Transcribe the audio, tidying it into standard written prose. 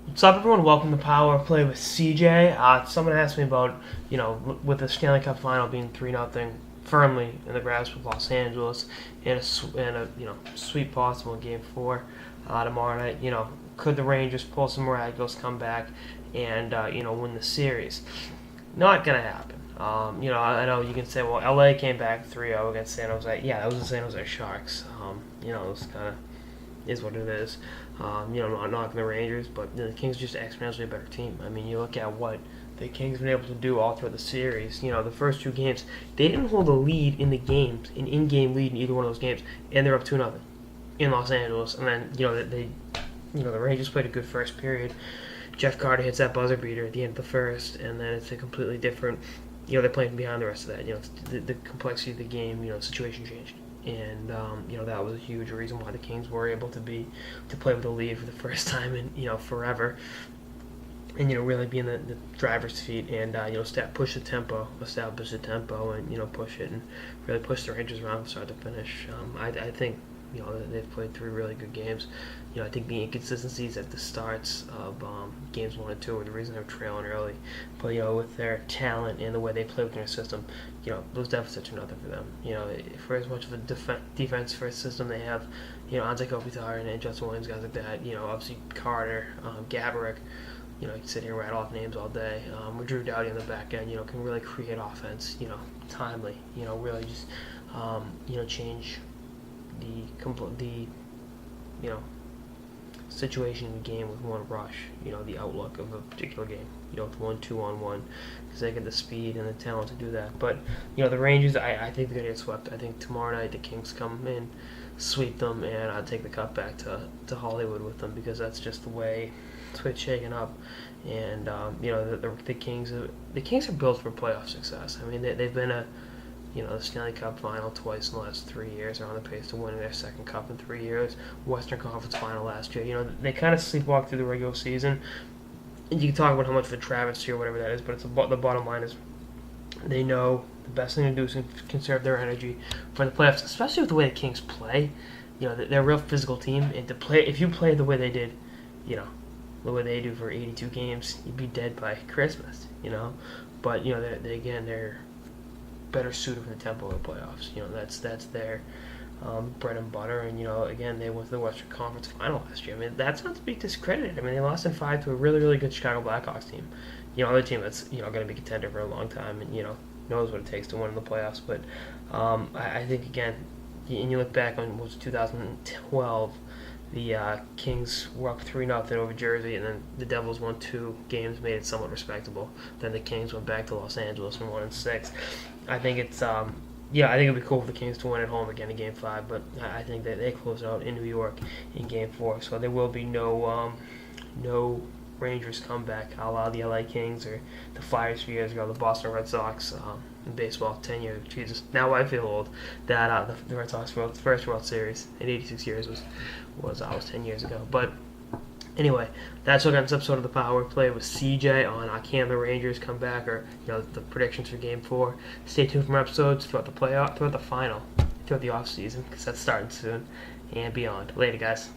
What's up, everyone? Welcome to Power Play with CJ. Someone asked me about, with the Stanley Cup Final being 3-0 firmly in the grasp of Los Angeles and a sweep possible in Game 4 tomorrow night. Could the Rangers pull some miraculous comeback and win the series? Not gonna happen. I know you can say, well, LA came back 3-0 against San Jose. Yeah, that was the San Jose Sharks. It was kind of is what it is. Not knocking the Rangers, but the Kings are just exponentially a better team. I mean, you look at what the Kings have been able to do all throughout the series. The first two games, they didn't hold a lead in the games, an in-game lead in either one of those games, and they're up 2-0 in Los Angeles. And then, the Rangers played a good first period. Jeff Carter hits that buzzer beater at the end of the first, and then it's a completely different. They're playing behind the rest of that. The complexity of the game, situation changed. And that was a huge reason why the Kings were able to play with a lead for the first time in forever, and really be in the driver's seat and establish the tempo, and push it and really push the Rangers around from start to finish. I think they've played 3 really good games. I think the inconsistencies at the starts of games 1 and 2 are the reason they're trailing early. But with their talent and the way they play within their system, those deficits are nothing for them. For as much of a defense first system they have, Anze Kopitar and Justin Williams, guys like that. Obviously Carter, Gaborik. You can sit here and write off names all day. With Drew Doughty on the back end, can really create offense. Timely. Really just change the situation in the game with one rush, the outlook of a particular game, with 1-2-on-1, because they get the speed and the talent to do that. But, the Rangers, I think they're going to get swept. I think tomorrow night the Kings come in, sweep them, and I'll take the cup back to Hollywood with them, because that's just the way it's shaken up. And, the Kings are built for playoff success. I mean, they've been the Stanley Cup Final twice in the last 3 years. They're on the pace to winning their second cup in 3 years. Western Conference Final last year. They kind of sleepwalk through the regular season. And you can talk about how much of a travesty or whatever that is, but the bottom line is they know the best thing to do is conserve their energy for the playoffs, especially with the way the Kings play. They're a real physical team, and if you play the way they did, the way they do for 82 games, you'd be dead by Christmas. But they're better suited for the tempo of the playoffs. That's their bread and butter. And again, they went to the Western Conference Final last year. I mean, that's not to be discredited. I mean, they lost in 5 to a really, really good Chicago Blackhawks team. Another team that's going to be contender for a long time and knows what it takes to win in the playoffs. But I think again, and you look back on 2012. The Kings were up 3-0 over Jersey, and then the Devils won 2 games, made it somewhat respectable. Then the Kings went back to Los Angeles and won in 6. I think it's I think it'd be cool for the Kings to win at home again in Game 5, but I think that they close out in New York in Game 4, so there will be no Rangers comeback a la the LA Kings or the Flyers a few years ago, the Boston Red Sox in baseball 10 years. Jesus, now I feel old. That the Red Sox first World Series in 86 years was 10 years ago. But anyway, that's what got this episode of the Power Play with CJ on can the Rangers come back, or the predictions for Game 4. Stay tuned for more episodes throughout the final, throughout the off season, because that's starting soon, and beyond. Later, guys.